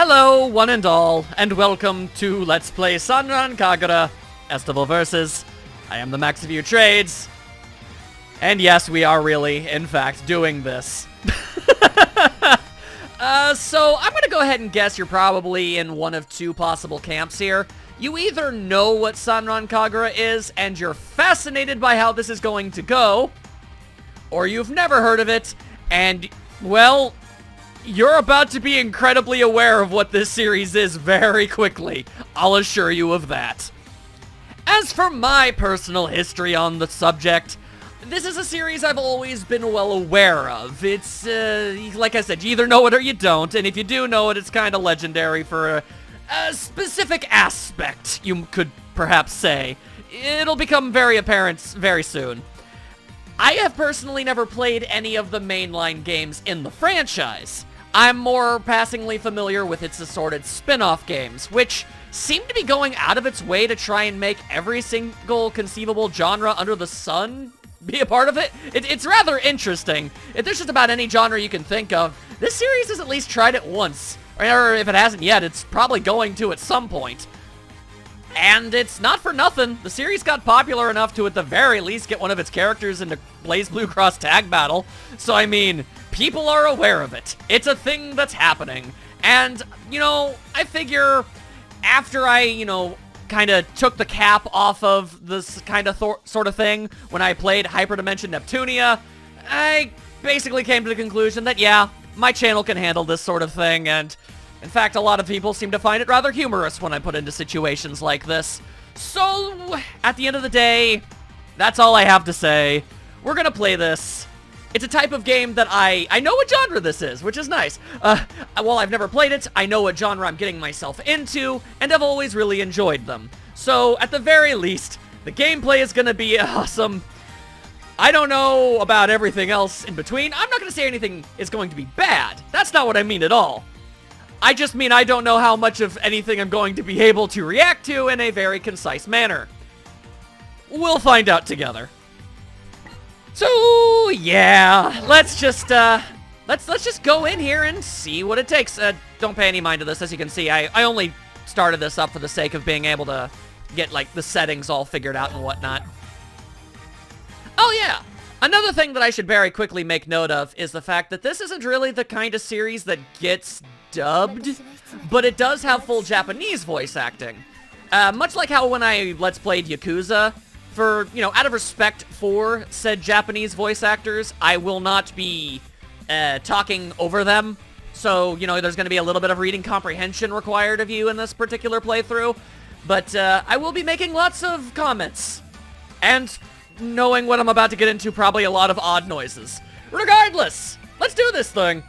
Hello, one and all, and welcome to Let's Play Senran Kagura Estival vs. I am the Max of You Trades. And yes, we are really, in fact, doing this. So I'm gonna go ahead and guess you're probably in one of two possible camps here. You either know what Senran Kagura is, and you're fascinated by how this is going to go, or you've never heard of it, and, well, you're about to be incredibly aware of what this series is very quickly. I'll assure you of that. As for my personal history on the subject, this is a series I've always been well aware of. It's, like I said, you either know it or you don't, and if you do know it, it's kind of legendary for a specific aspect, you could perhaps say. It'll become very apparent very soon. I have personally never played any of the mainline games in the franchise. I'm more passingly familiar with its assorted spin-off games, which seem to be going out of its way to try and make every single conceivable genre under the sun be a part of it. It's rather interesting. If there's just about any genre you can think of, this series has at least tried it once. Or if it hasn't yet, it's probably going to at some point. And it's not for nothing. The series got popular enough to, at the very least, get one of its characters into BlazBlue Cross Tag Battle. So, I mean, people are aware of it. It's a thing that's happening. And, you know, I figure after I, kind of took the cap off of this kind of sort of thing when I played Hyperdimension Neptunia, I basically came to the conclusion that, yeah, my channel can handle this sort of thing, and in fact, a lot of people seem to find it rather humorous when I put into situations like this. So, at the end of the day, that's all I have to say. We're gonna play this. It's a type of game that I know what genre this is, which is nice. While I've never played it, I know what genre I'm getting myself into, and I've always really enjoyed them. So, at the very least, the gameplay is gonna be awesome. I don't know about everything else in between. I'm not gonna say anything is going to be bad. That's not what I mean at all. I just mean I don't know how much of anything I'm going to be able to react to in a very concise manner. We'll find out together. So, yeah, let's just go in here and see what it takes. Don't pay any mind to this. As you can see, I only started this up for the sake of being able to get, like, the settings all figured out and whatnot. Oh, yeah. Another thing that I should very quickly make note of is the fact that this isn't really the kind of series that gets dubbed, but it does have full Japanese voice acting. Much like how when I Let's Played Yakuza, for, out of respect for said Japanese voice actors, I will not be talking over them. So, there's going to be a little bit of reading comprehension required of you in this particular playthrough. But I will be making lots of comments. And knowing what I'm about to get into, probably a lot of odd noises. Regardless, let's do this thing.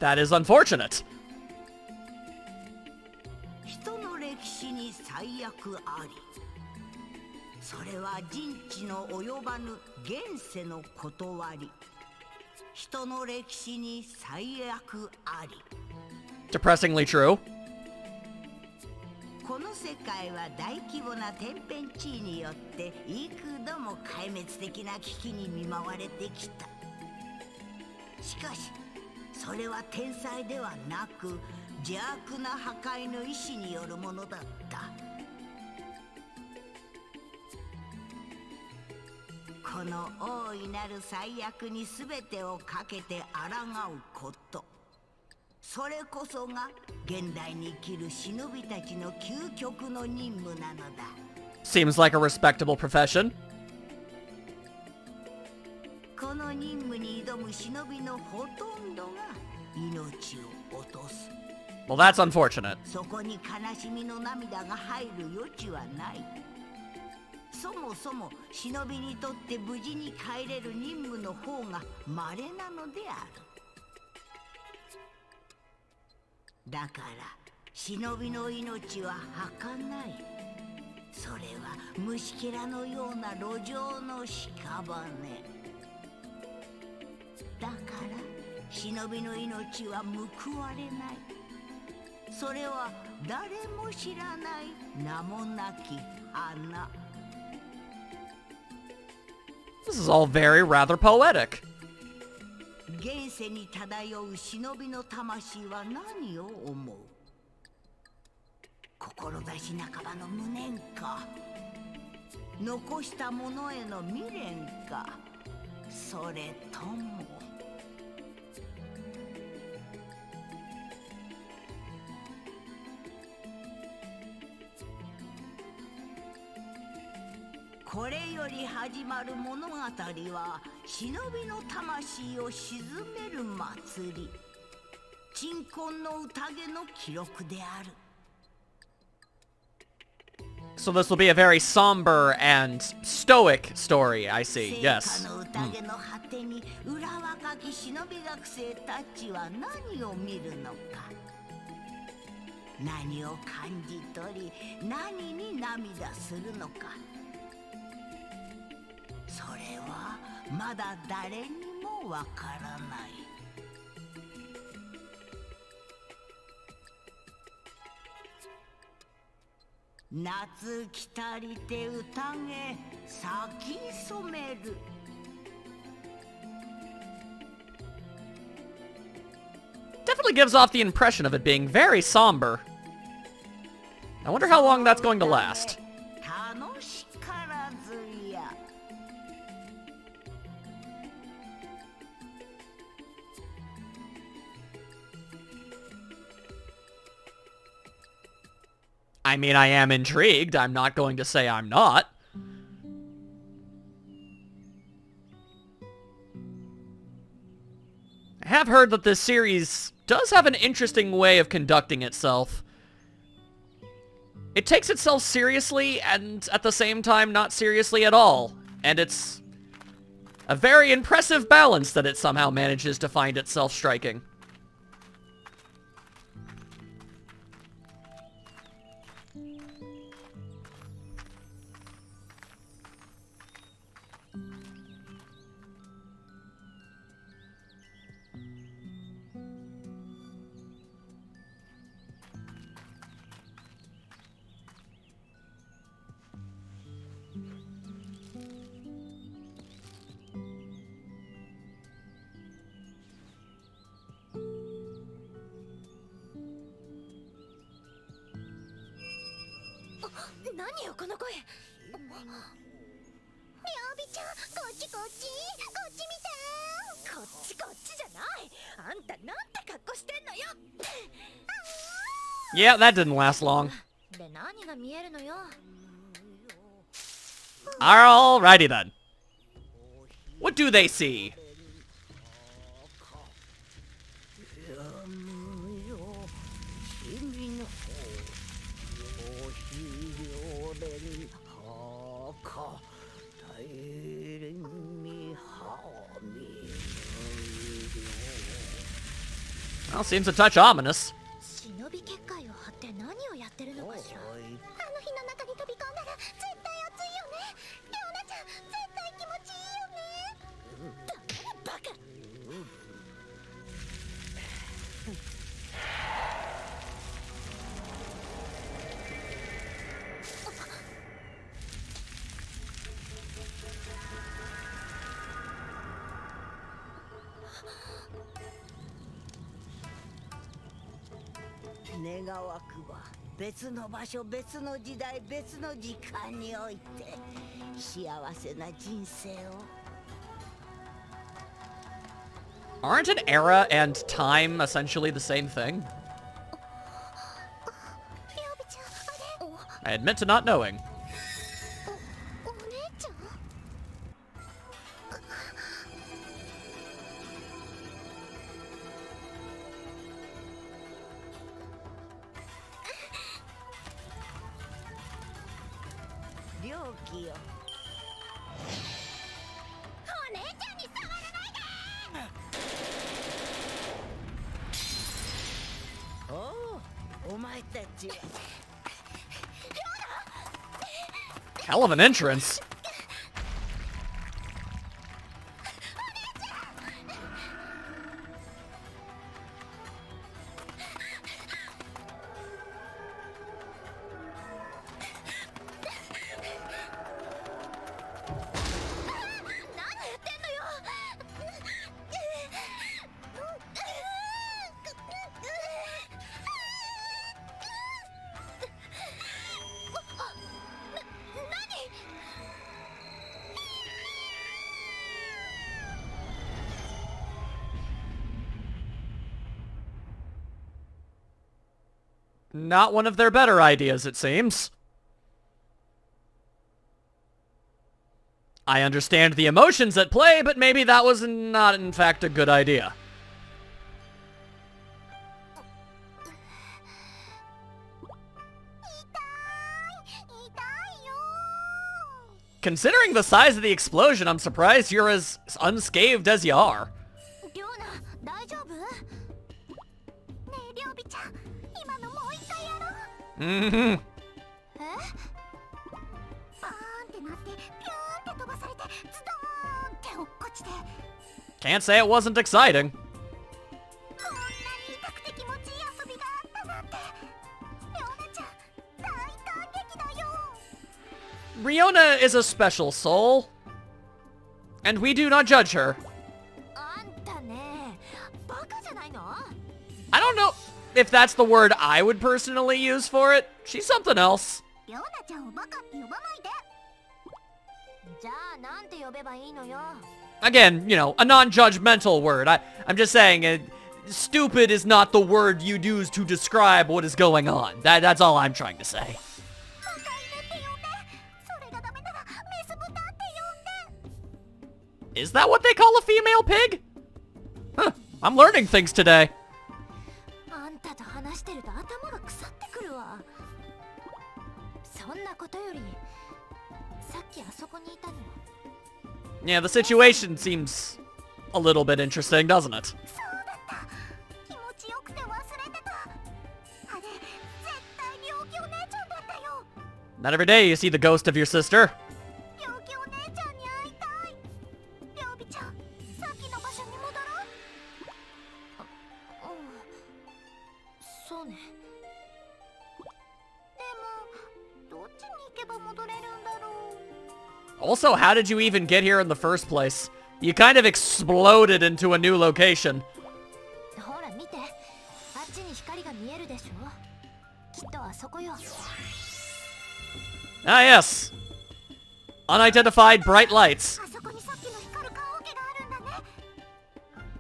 That is unfortunate. Depressingly true. Seems like a respectable profession. Well, that's unfortunate. それは虫けらのような路上の屍だから忍びの命は報われない。それは誰も知らない名もなき花。 This is all very rather poetic. 現世に漂う忍びの魂は何を思う？志半ばの無念か、残した者への未練か、それともこれより始まる物語は忍びの魂を鎮める祭り、鎮魂の宴の記録である。 So this will be a very somber and stoic story, I see. Yes. 聖火の宴の果てに裏若き忍び学生たちは何を見るのか、何を感じ取り、何に涙するのか、それはまだ誰にもわからない。夏来たりて宴咲き染める。 Definitely gives off the impression of it being very somber. I wonder how long that's going to last. 楽しからずや。 I mean, I am intrigued. I'm not going to say I'm not. I have heard that this series does have an interesting way of conducting itself. It takes itself seriously and at the same time not seriously at all. And it's a very impressive balance that it somehow manages to find itself striking. Yeah, that didn't last long. Alrighty then. What do they see? Well, seems a touch ominous. Aren't an era and time essentially the same thing? I admit to not knowing. Hell of an entrance. Not one of their better ideas, it seems. I understand the emotions at play, but maybe that was not, in fact, a good idea. Considering the size of the explosion, I'm surprised you're as unscathed as you are. Mm-hmm. Can't say it wasn't exciting. Riona is a special soul, and we do not judge her. I don't know if that's the word I would personally use for it. She's something else. Again, you know, a non-judgmental word. I'm just saying, stupid is not the word you'd use to describe what is going on. That's all I'm trying to say. Is that what they call a female pig? Huh, I'm learning things today. Yeah, the situation seems a little bit interesting, doesn't it? Not every day you see the ghost of your sister. Also, how did you even get here in the first place? You kind of exploded into a new location. Ah, yes. Unidentified bright lights.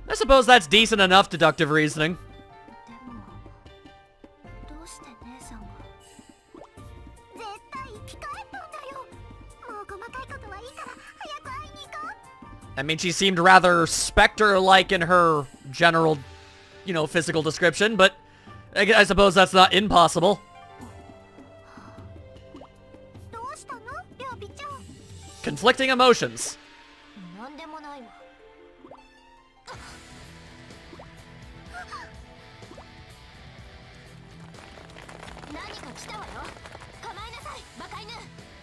I suppose that's decent enough deductive reasoning. I mean, she seemed rather specter-like in her general, you know, physical description, but I suppose that's not impossible. Conflicting emotions.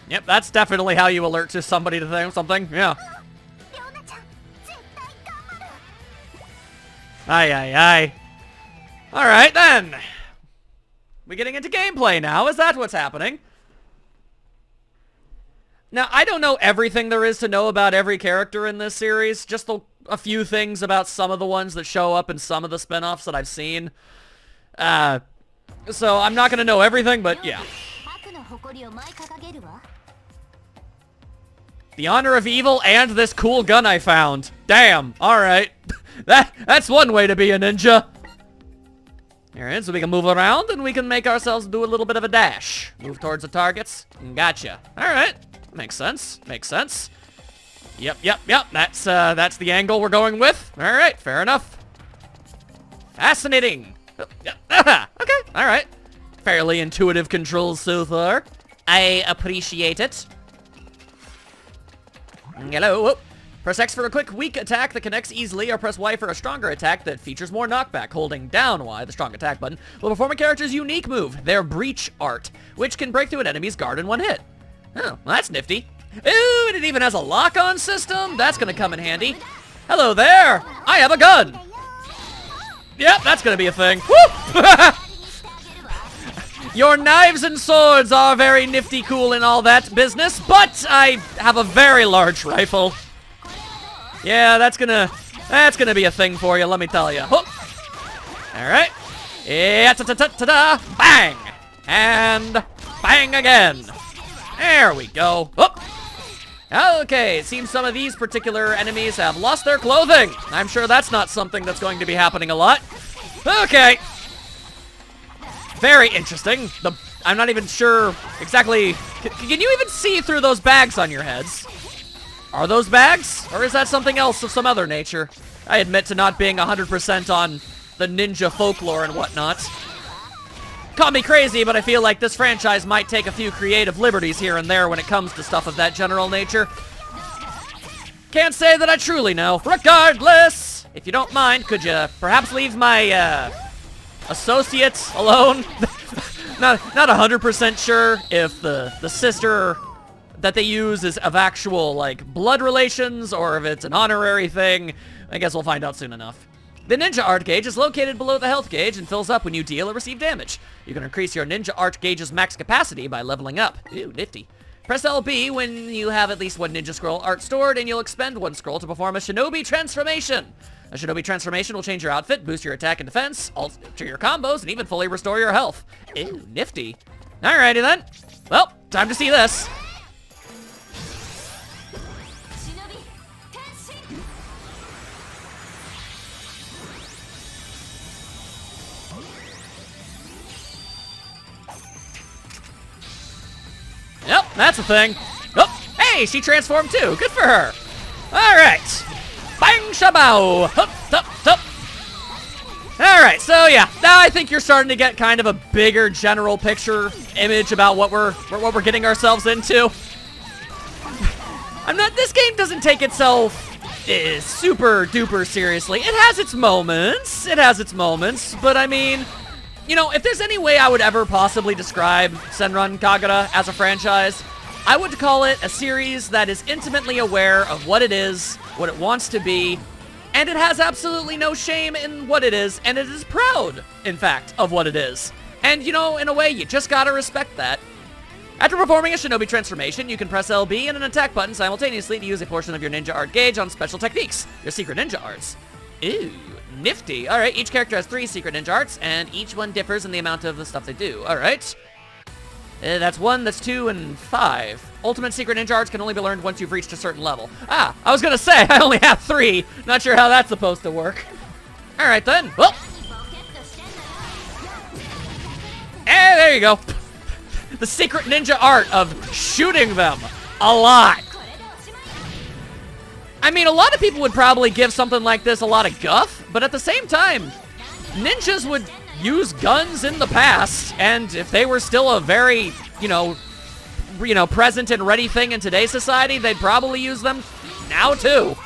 Yep, that's definitely how you alert to somebody to think something, yeah. Aye, aye, aye. Alright, then. We're getting into gameplay now. Is that what's happening? Now, I don't know everything there is to know about every character in this series. Just a few things about some of the ones that show up in some of the spin-offs that I've seen. So I'm not going to know everything, but yeah. The honor of evil and this cool gun I found. Damn, alright. That's one way to be a ninja. Alright, so we can move around and we can make ourselves do a little bit of a dash. Move towards the targets. Gotcha. Alright. Makes sense. Makes sense. Yep. That's the angle we're going with. Alright, fair enough. Fascinating. Okay, alright. Fairly intuitive controls so far. I appreciate it. Hello. Whoop. Press X for a quick, weak attack that connects easily, or press Y for a stronger attack that features more knockback. Holding down Y, the strong attack button, will perform a character's unique move, their Breach Art, which can break through an enemy's guard in one hit. Oh, well, that's nifty. Ooh, and it even has a lock-on system. That's gonna come in handy. Hello there. I have a gun. Yep, that's gonna be a thing. Woo! Your knives and swords are very nifty, cool, and all that business, but I have a very large rifle. Yeah, that's gonna be a thing for you, let me tell you. All right. Yeah, ta-ta-ta-ta-ta, bang! And bang again. There we go. Okay, it seems some of these particular enemies have lost their clothing. I'm sure that's not something that's going to be happening a lot. Okay. Very interesting. I'm not even sure exactly. Can you even see through those bags on your heads? Are those bags? Or is that something else of some other nature? I admit to not being 100% on the ninja folklore and whatnot. Call me crazy, but I feel like this franchise might take a few creative liberties here and there when it comes to stuff of that general nature. Can't say that I truly know. Regardless, if you don't mind, could you perhaps leave my associate alone? not 100% sure if the sister that they use is of actual, like, blood relations or if it's an honorary thing. I guess we'll find out soon enough. The Ninja Art gauge is located below the health gauge and fills up when you deal or receive damage. You can increase your Ninja Art gauge's max capacity by leveling up. Ooh, nifty. Press LB when you have at least one Ninja Scroll art stored, and you'll expend one scroll to perform a Shinobi transformation. A Shinobi transformation will change your outfit, boost your attack and defense, alter your combos, and even fully restore your health. Ooh, nifty. Alrighty then. Well, time to see this. Yep, that's a thing. Oh, hey, she transformed too. Good for her. All right. Bang shabao. Hup, hup, hup. All right, so yeah, now I think you're starting to get kind of a bigger general picture image about what we're getting ourselves into. This game doesn't take itself super duper seriously. It has its moments. But I mean, you know, if there's any way I would ever possibly describe Senran Kagura as a franchise, I would call it a series that is intimately aware of what it is, what it wants to be, and it has absolutely no shame in what it is, and it is proud, in fact, of what it is. And, you know, in a way, you just gotta respect that. After performing a Shinobi transformation, you can press LB and an attack button simultaneously to use a portion of your Ninja Art gauge on special techniques, your secret ninja arts. Ew. Nifty. All right, each character has 3 secret ninja arts, and each one differs in the amount of the stuff they do. All right. That's 1, that's 2, and 5. Ultimate secret ninja arts can only be learned once you've reached a certain level. Ah, I was gonna say, I only have 3. Not sure how that's supposed to work. All right, then. Well. And there you go. The secret ninja art of shooting them a lot. I mean, a lot of people would probably give something like this a lot of guff, but at the same time, ninjas would use guns in the past, and if they were still a very, you know, present and ready thing in today's society, they'd probably use them now too.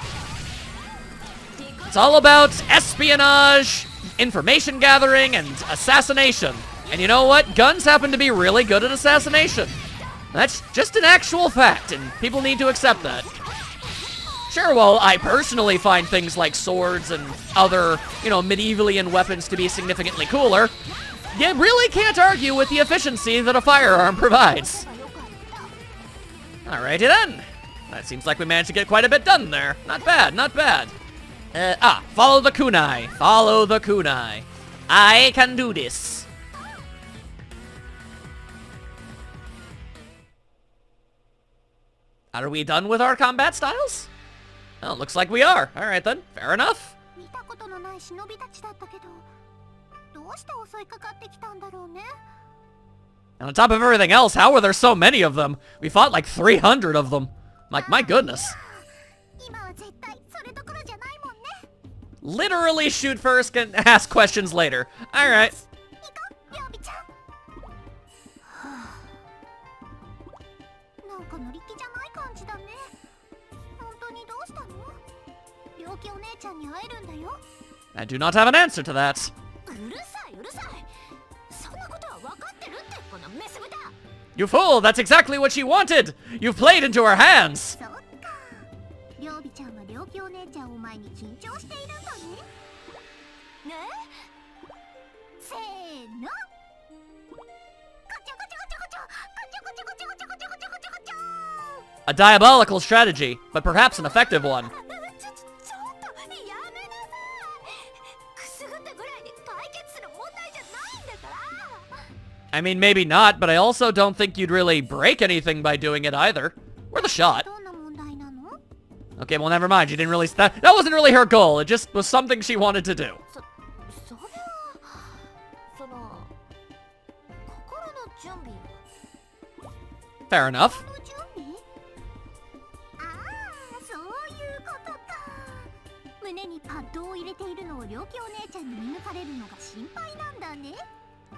It's all about espionage, information gathering, and assassination. And you know what? Guns happen to be really good at assassination. That's just an actual fact, and people need to accept that. Sure, while I personally find things like swords and other, you know, medievalian weapons to be significantly cooler, you really can't argue with the efficiency that a firearm provides. Alrighty then. That seems like we managed to get quite a bit done there. Not bad, not bad. Follow the kunai. Follow the kunai. I can do this. Are we done with our combat styles? Oh, looks like we are. All right then, fair enough. And on top of everything else, how were there so many of them? We fought like 300 of them. Like, my goodness. Literally shoot first and ask questions later. All right. I do not have an answer to that. You fool! That's exactly what she wanted! You've played into her hands! そっか。りょうびちゃんはりょうきお姉ちゃんを前に緊張しているんだね。ね？せーの。ガチャガチャガチャガチャ。ガチャガチャガチャガチャガチャガチャガチャガチャ。A diabolical strategy, but perhaps an effective one. ちょっとやめなさい。くすぐったぐらいで解決する問題じゃないんだから。I mean, maybe not, but I also don't think you'd really break anything by doing it either. Worth a shot. どんな問題なの？ Okay, well, never mind. She didn't really... That wasn't really her goal. It just was something she wanted to do. それはその心の準備。 Fair enough. 心の準備？ああ、そういうことか。胸にパッドを入れているのをりょうきお姉ちゃんに見抜かれるのが心配なんだね。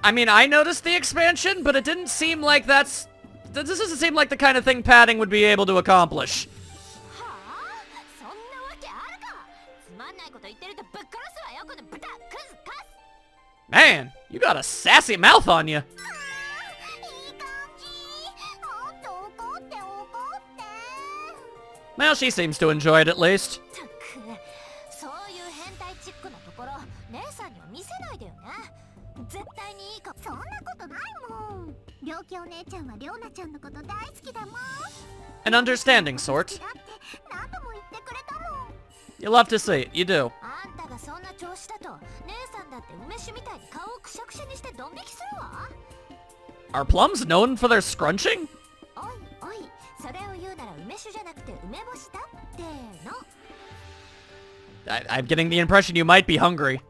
I mean, I noticed the expansion, but it didn't seem like that's... This doesn't seem like the kind of thing padding would be able to accomplish. はあ、そんなわけあるか。つまんないこと言ってるとぶっ殺すわよ、この豚クズカス。 Man, you got a sassy mouth on you. ああ、いい感じ。もっと怒って怒って。 Well, she seems to enjoy it at least. たく、そういう変態チックなところ、姉さんには見せないでよね。絶対にいいか。そんなことないもん。りょうきお姉ちゃんはりょうなちゃんのこと大好きだもん。 An understanding sort. だって何度も言ってくれたもん。 You love to see it, you do. あんたがそんな調子だと姉さんだって梅酒みたいに顔をくしゃくしゃにしてドン引きするわ。 Are plums known for their scrunching? おいおい、それを言うなら梅酒じゃなくて梅干しだっての。 I'm getting the impression you might be hungry.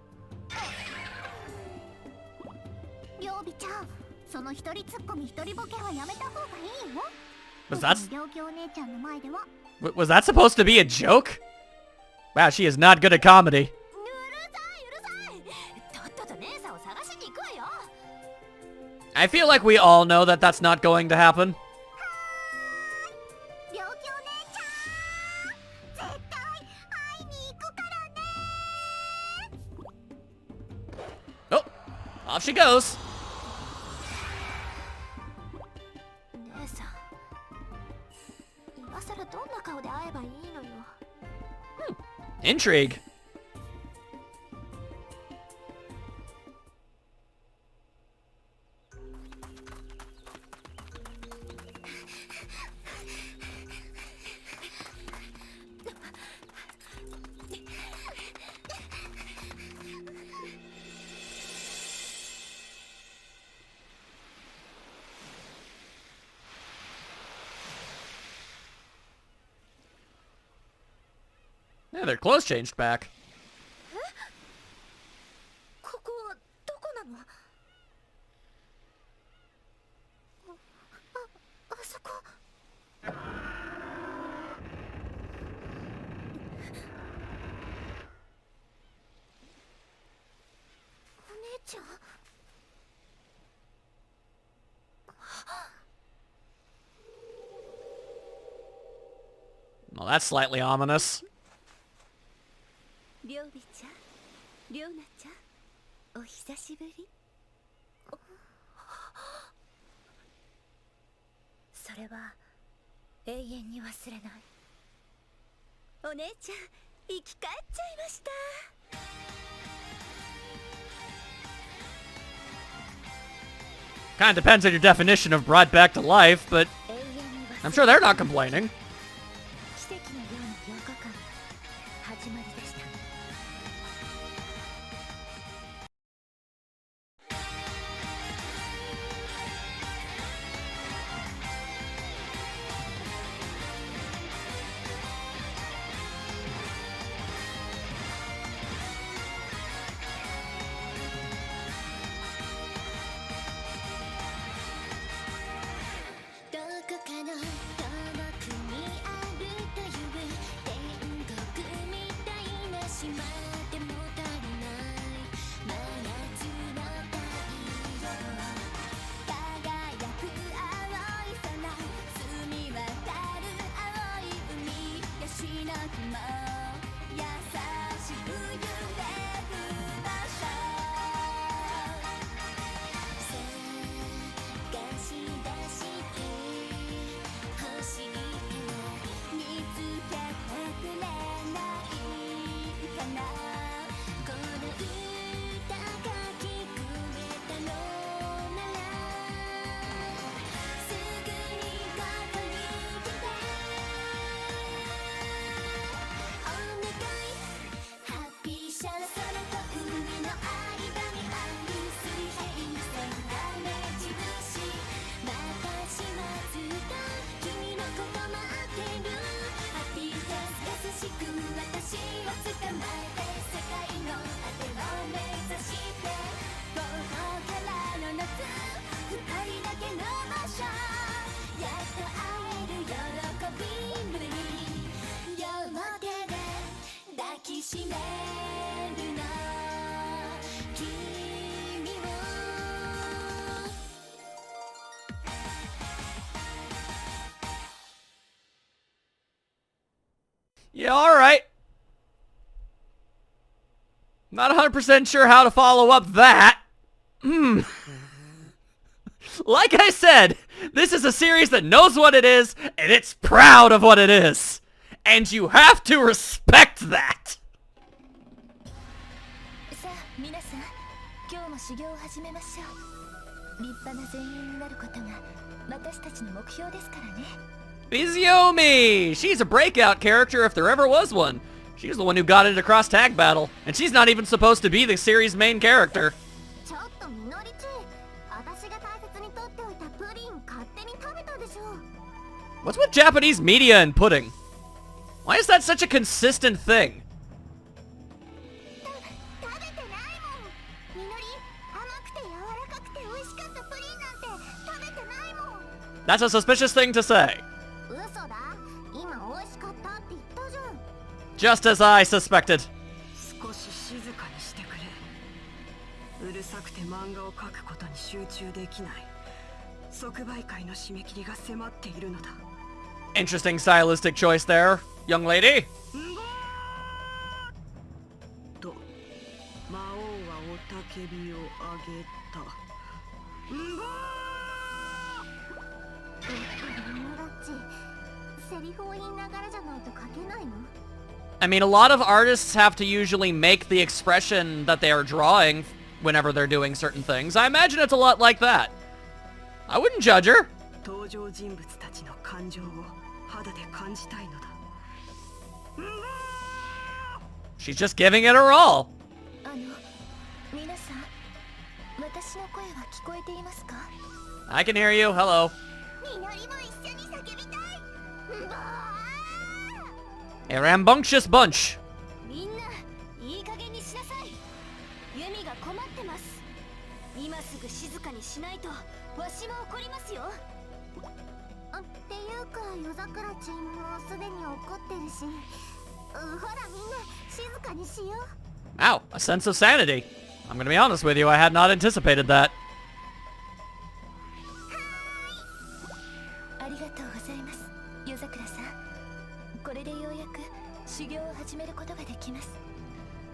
りょうびちゃん、その一人ツッコミ一人ボケはやめた方がいいよ。 Was that... りょうきお姉ちゃんの前では。 Was that supposed to be a joke? Wow, she is not good at comedy. うるさいうるさい。とっとと姉さんを探しに行くわよ。 I feel like we all know that that's not going to happen. りょうきお姉ちゃん、絶対会いに行くからね。 Oh, off she goes. 姉さん、今さらどんな顔で会えばいいのよ。 Intrigue. Yeah, their clothes changed back. ここはどこなの？あそこ。お姉ちゃん。 Well, that's slightly ominous. りょうびちゃん、りょうなちゃん、お久しぶり。それは永遠に忘れない。お姉ちゃん、生き返っちゃいました。 Kind of depends on your definition of brought back to life, but I'm sure they're not complaining. 奇跡のような8日間の始まりでした。 どこかの遠くに Yeah, alright. Not 100% sure how to follow up that. Like I said, this is a series that knows what it is, and it's proud of what it is. And you have to respect that. さあ皆さん、今日も修行を始めましょう。立派な善人になることが私たちの目標ですからね。 It's Yumi! She's a breakout character if there ever was one. She's the one who got into Cross Tag Battle, and she's not even supposed to be the series' main character. ちょっとみのりち、私が大切にとっておいたプリン勝手に食べたでしょ。 What's with Japanese media and pudding? Why is that such a consistent thing? 食べてないもん。みのり、甘くて柔らかくて美味しかったプリンなんて食べてないもん。 That's a suspicious thing to say. 嘘だ。今美味しかったって言ったじゃん。 Just as I suspected. 少し静かにしてくれ。うるさくて漫画を描くことに集中できない。即売会の締め切りが迫っているのだ。 Interesting stylistic choice there, young lady. と、魔王は雄たけびをあげた。みのらち、セリフを言いながらじゃないと書けないの？ I mean, a lot of artists have to usually make the expression that they are drawing whenever they're doing certain things. I imagine it's a lot like that. I wouldn't judge her. 登場人物たちの感情を肌で感じたいのだ。 She's just giving it her all. 皆さん、私の声は聞こえていますか？ I can hear you. Hello. みのりも一緒に叫びたい。A rambunctious bunch. みんないい加減にしなさい。ユミが困ってます。今すぐ静かにしないとわしも怒りますよ。っていうか、夜桜ちんもすでに怒ってるし、ほらみんな静かにしよう。 Wow, a sense of sanity. I'm gonna be honest with you, I had not anticipated that. ありがとうございます、夜桜さん。これでようやく修行を始めることができます。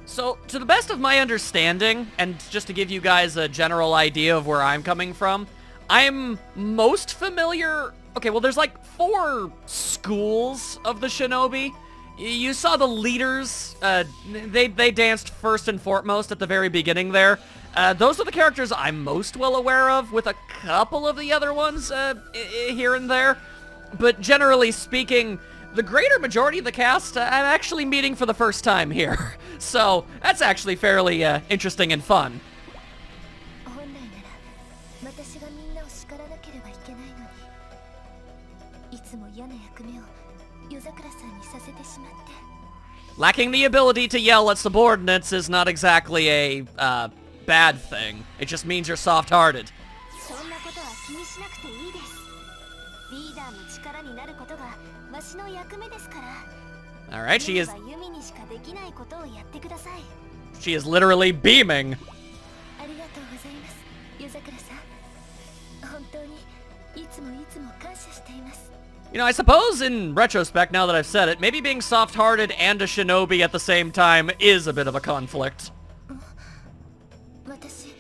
So, to the best of my understanding, and just to give you guys a general idea of where I'm coming from, I'm most familiar... Okay, well, there's like 4 schools of the shinobi. You saw the leaders. They danced first and foremost at the very beginning there. Those are the characters I'm most well aware of, with a couple of the other ones here and there. But generally speaking, the greater majority of the cast I'm actually meeting for the first time here. So that's actually fairly interesting and fun. 本来なら私がみんなを叱らなければいけないのに、いつも嫌な役目を夜桜さんにさせてしまって。 Lacking the ability to yell at subordinates is not exactly a bad thing. It just means you're soft-hearted. そんなことは気にしなくていいです。リーダーの力になることがわしの役目ですから。 Alright, she is... ユミにしかできないことをやってください。 She is literally beaming. ありがとうございます、夜桜さん。本当にいつも感謝しています。 You know, I suppose in retrospect, now that I've said it, maybe being soft-hearted and a shinobi at the same time is a bit of a conflict. 私、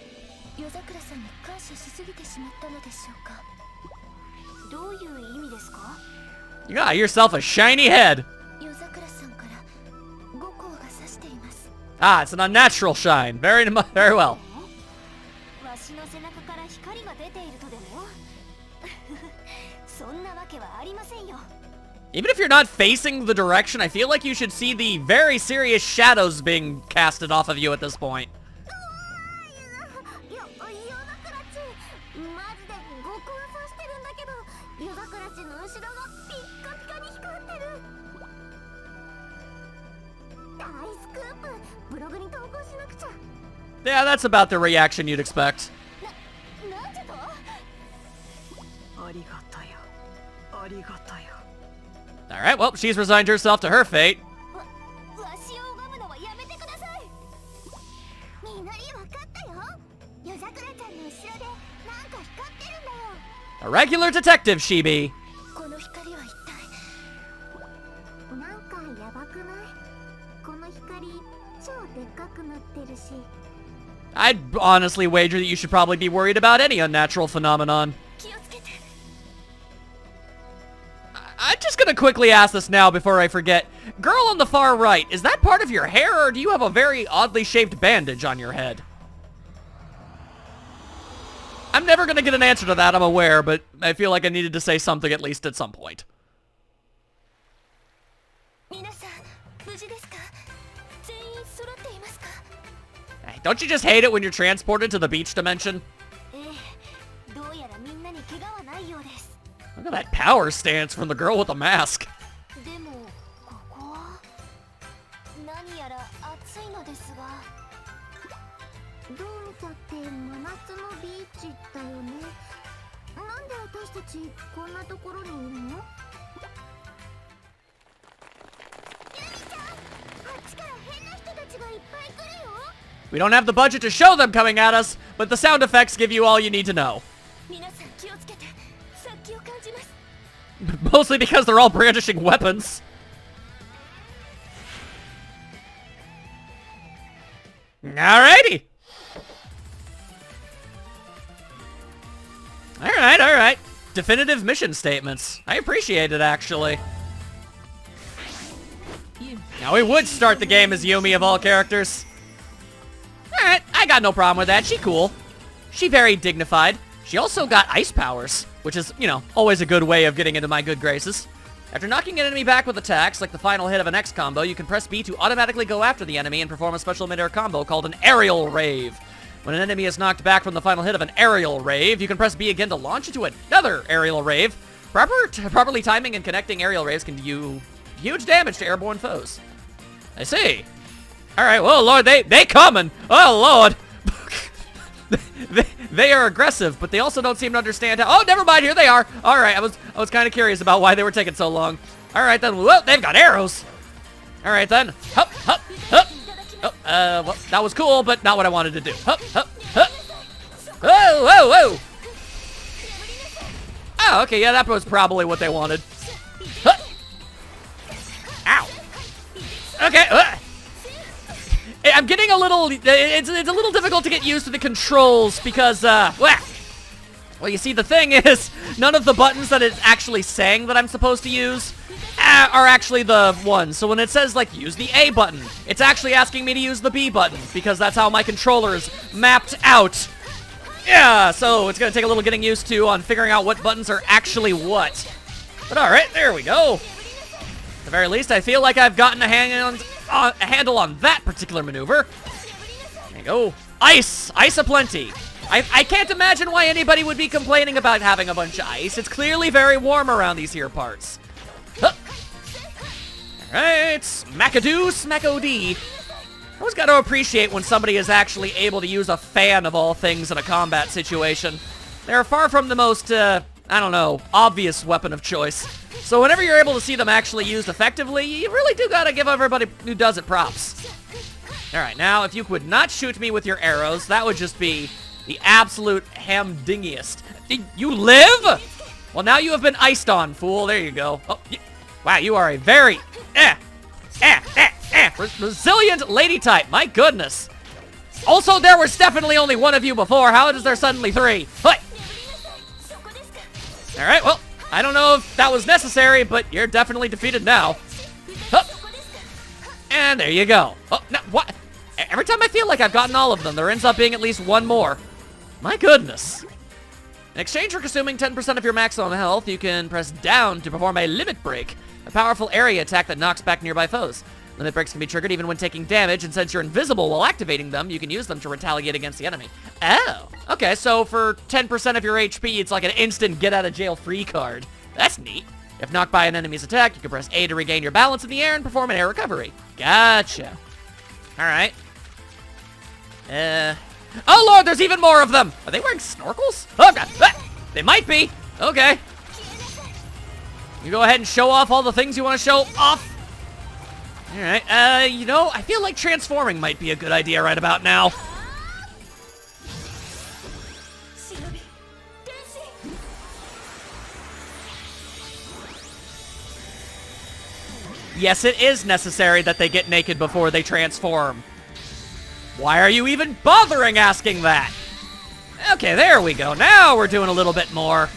夜桜さんに感謝しすぎてしまったのでしょうか。どういう意味ですか？ You got yourself a shiny head. 夜桜さんから5光が差しています。 Ah, it's an unnatural shine. Very well. わしの背中から光が出ているとでも？そんなわけはありませんよ。 Even if you're not facing the direction, I feel like you should see the very serious shadows being casted off of you at this point. 夜桜ちん、マジで5光差してるんだけど、夜桜ちんの後ろがピッカピカに光ってる。大スクープ、ブログに投稿しなくちゃ。 Yeah, that's about the reaction you'd expect. なんでと？ありがたや。ありがたや。 Alright, well, she's resigned herself to her fate. わしを拝むのはやめてください。みのりわかったよ。夜桜ちゃんの後ろでなんか光ってるんだよ。 A regular detective, she be. この光は一体。なんかやばくない？この光超でっかくなってるし。 I'd honestly wager that you should probably be worried about any unnatural phenomenon. I'm just gonna quickly ask this now before I forget. Girl on the far right, is that part of your hair, or do you have a very oddly shaped bandage on your head? I'm never gonna get an answer to that, I'm aware, but I feel like I needed to say something at least at some point. Hey, don't you just hate it when you're transported to the beach dimension? Look at that power stance from the girl with the mask. どう見たって真夏のビーチだよね。なんで私たちこんなところにいるの？ユミちゃん、あっちから変な人たちがいっぱい来るよ。 We don't have the budget to show them coming at us, but the sound effects give you all you need to know. Mostly because they're all brandishing weapons. Alrighty. Alright. Definitive mission statements. I appreciate it, actually. Now, we would start the game as Yumi of all characters. Alright, I got no problem with that. She cool. She very dignified. She also got ice powers, which is, you know, always a good way of getting into my good graces. After knocking an enemy back with attacks, like the final hit of an X combo, you can press B to automatically go after the enemy and perform a special mid-air combo called an aerial rave. When an enemy is knocked back from the final hit of an aerial rave, you can press B again to launch into another aerial rave. Properly timing and connecting aerial raves can do huge damage to airborne foes. I see. Alright, well, Lord, they coming. Oh, Lord. They are aggressive, but they also don't seem to understand how... Oh, never mind, here they are. Alright, I was kind of curious about why they were taking so long. Alright, then. Whoa, they've got arrows. Alright, then. Hup, hup, hup. Oh, well, that was cool, but not what I wanted to do. Hup, hup, hup. Whoa, whoa, whoa. Oh, okay, yeah, that was probably what they wanted. Hup. Ow. Okay, I'm getting a little, it's a little difficult to get used to the controls because, well, you see, the thing is, none of the buttons that it's actually saying that I'm supposed to use are actually the ones. So when it says, like, use the A button, it's actually asking me to use the B button because that's how my controller is mapped out. Yeah, so it's going to take a little getting used to on figuring out what buttons are actually what. But alright, there we go. At the very least, I feel like I've gotten a handle on that particular maneuver. There you go. Ice! Ice aplenty. I can't imagine why anybody would be complaining about having a bunch of ice. It's clearly very warm around these here parts. Huh. Alright, Smackadoo, Smack-O-D. I always got to appreciate when somebody is actually able to use a fan of all things in a combat situation. They're far from the most, I don't know, obvious weapon of choice. So whenever you're able to see them actually used effectively, you really do gotta give everybody who does it props. Alright, now if you would not shoot me with your arrows, that would just be the absolute hamdingiest. You live? Well, now you have been iced on, fool. There you go. Oh, wow, you are a very resilient lady type. My goodness. Also, there was definitely only one of you before. How is there suddenly three? Alright, well, I don't know if that was necessary, but you're definitely defeated now. Hup. And there you go. Oh, now, what? Every time I feel like I've gotten all of them, there ends up being at least one more. My goodness. In exchange for consuming 10% of your maximum health, you can press down to perform a limit break, a powerful area attack that knocks back nearby foes. Limit breaks can be triggered even when taking damage, and since you're invisible while activating them, you can use them to retaliate against the enemy. Oh, okay, so for 10% of your HP, it's like an instant get-out-of-jail-free card. That's neat. If knocked by an enemy's attack, you can press A to regain your balance in the air and perform an air recovery. Gotcha. Alright. Oh lord, there's even more of them! Are they wearing snorkels? Oh god, they might be. Okay. You go ahead and show off all the things you want to show off. Alright, you know, I feel like transforming might be a good idea right about now. Yes, it is necessary that they get naked before they transform. Why are you even bothering asking that? Okay, there we go. Now we're doing a little bit more.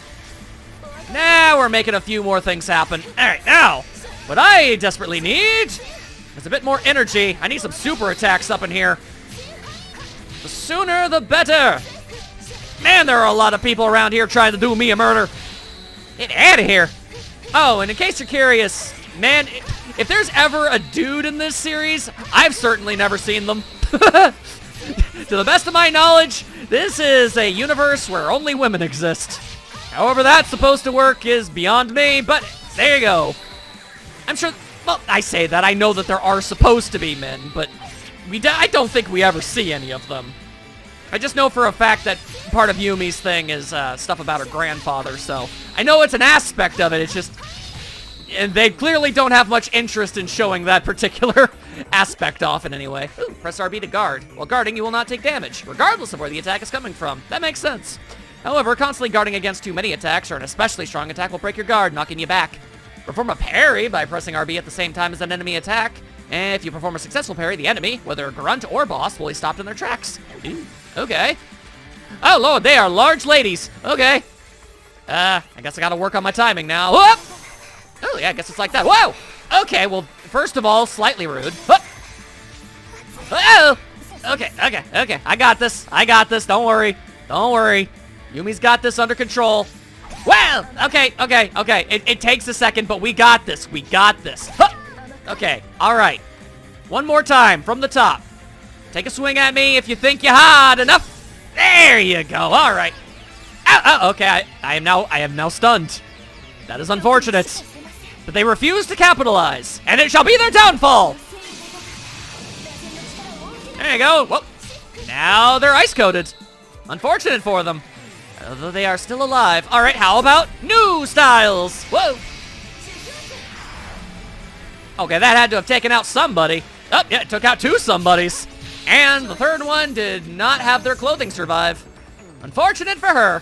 Now we're making a few more things happen. Alright, now, what I desperately need is a bit more energy. I need some super attacks up in here. The sooner, the better. Man, there are a lot of people around here trying to do me a murder. Get out of here. Oh, and in case you're curious, man, if there's ever a dude in this series, I've certainly never seen them. To the best of my knowledge, this is a universe where only women exist. However that's supposed to work is beyond me, but there you go. I'm sure, well, I say that, I know that there are supposed to be men, but I don't think we ever see any of them. I just know for a fact that part of Yumi's thing is stuff about her grandfather, so I know it's an aspect of it, it's just, and they clearly don't have much interest in showing that particular aspect off in any way. Ooh, press RB to guard. While guarding, you will not take damage, regardless of where the attack is coming from. That makes sense. However, constantly guarding against too many attacks or an especially strong attack will break your guard, knocking you back. Perform a parry by pressing RB at the same time as an enemy attack. And if you perform a successful parry, the enemy, whether a grunt or boss, will be stopped in their tracks. Ooh, okay. Oh, Lord, they are large ladies. Okay. I guess I gotta work on my timing now. Whoop! Oh, yeah, I guess it's like that. Whoa! Okay, well, first of all, slightly rude. Whoop! Oh! Okay. I got this. Don't worry. Yumi's got this under control. Well, okay. It takes a second, but we got this. Huh! Okay, all right. One more time from the top. Take a swing at me if you think you're hard enough. There you go. All right. Ow, okay, I am now stunned. That is unfortunate. But they refuse to capitalize, and it shall be their downfall. There you go. Whoa. Now they're ice-coated. Unfortunate for them. Although they are still alive. All right, how about new styles? Whoa. Okay, that had to have taken out somebody. Oh, yeah, it took out two somebodies. And the third one did not have their clothing survive. Unfortunate for her.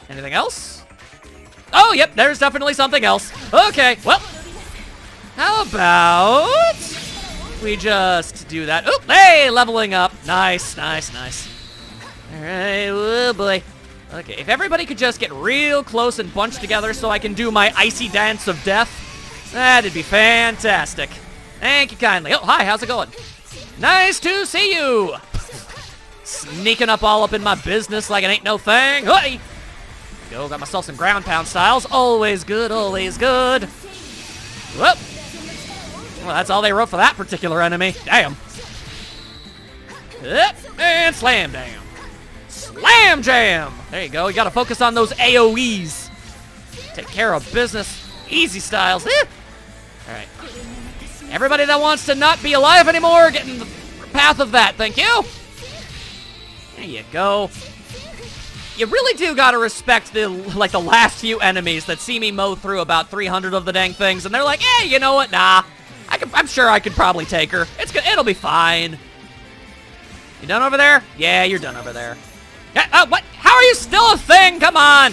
Anything else? Oh, yep, there's definitely something else. Okay, well, how about we just do that? Oop, hey, leveling up. Nice. All right, oh boy. Okay, if everybody could just get real close and bunch together so I can do my icy dance of death, that'd be fantastic. Thank you kindly. Oh, hi, how's it going? Nice to see you. Sneaking all up in my business like it ain't no thing. Hey. Go, got myself some ground pound styles. Always good, always good. Whoop. Well, that's all they wrote for that particular enemy. Damn. And slam jam. Slam jam. There you go. You gotta focus on those AoEs. Take care of business. Easy styles. All right. Everybody that wants to not be alive anymore, get in the path of that. Thank you. There you go. You really do gotta respect the last few enemies that see me mow through about 300 of the dang things, and they're like, hey, you know what? Nah, I'm sure I could probably take her. It's good. It'll be fine. You done over there? Yeah, you're done over there. What? How are you still a thing? Come on.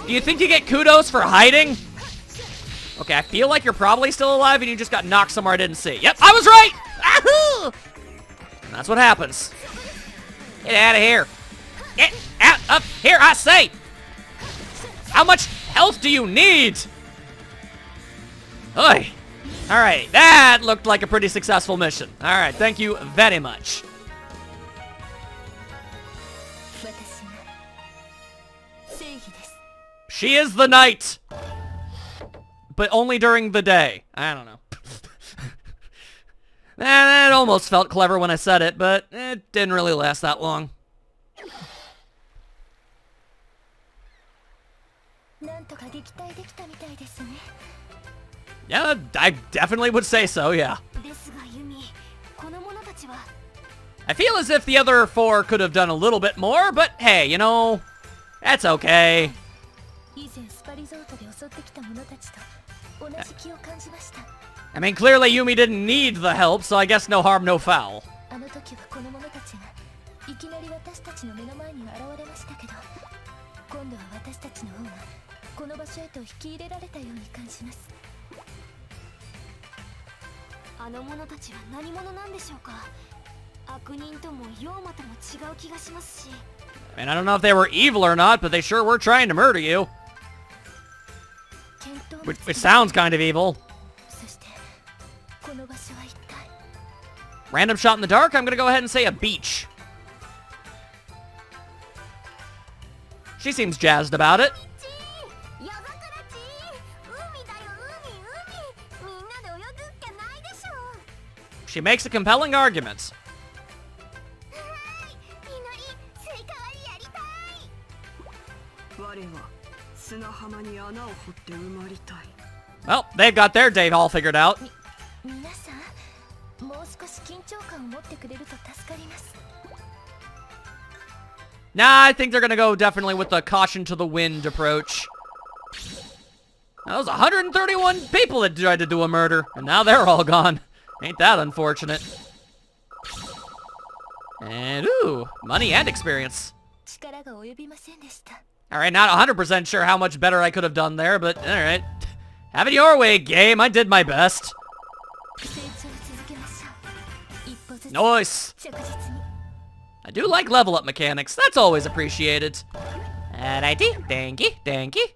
Do you think you get kudos for hiding? Okay, I feel like you're probably still alive and you just got knocked somewhere I didn't see. Yep, I was right! Ahoo! And that's what happens. Get out of here. Get out of here, I say! How much health do you need? Oy. Alright, that looked like a pretty successful mission. Alright, thank you very much. She is the night! But only during the day. I don't know. That almost felt clever when I said it, but it didn't really last that long. Yeah, I definitely would say so, yeah. I feel as if the other four could have done a little bit more, but hey, you know, that's okay. I mean, clearly Yumi didn't need the help, so I guess no harm, no foul. この場所へと引き入れられたように感じます。あの者たちは何者なんでしょうか。悪人とも妖魔とも違う気がしますし。And I don't know if they were evil or not, but they sure were trying to murder you. Which sounds kind of evil. Random shot in the dark, I'm gonna go ahead and say a beach. She seems jazzed about it. She makes a compelling argument. Well, they've got their date all figured out. Nah, I think they're gonna go definitely with the caution to the wind approach. That was 131 people that tried to do a murder, and now they're all gone. Ain't that unfortunate? And ooh, money and experience. Alright, not 100% sure how much better I could have done there, but alright. Have it your way, game. I did my best. Nice. I do like level up mechanics. That's always appreciated. Alrighty. Thank you. Thank you.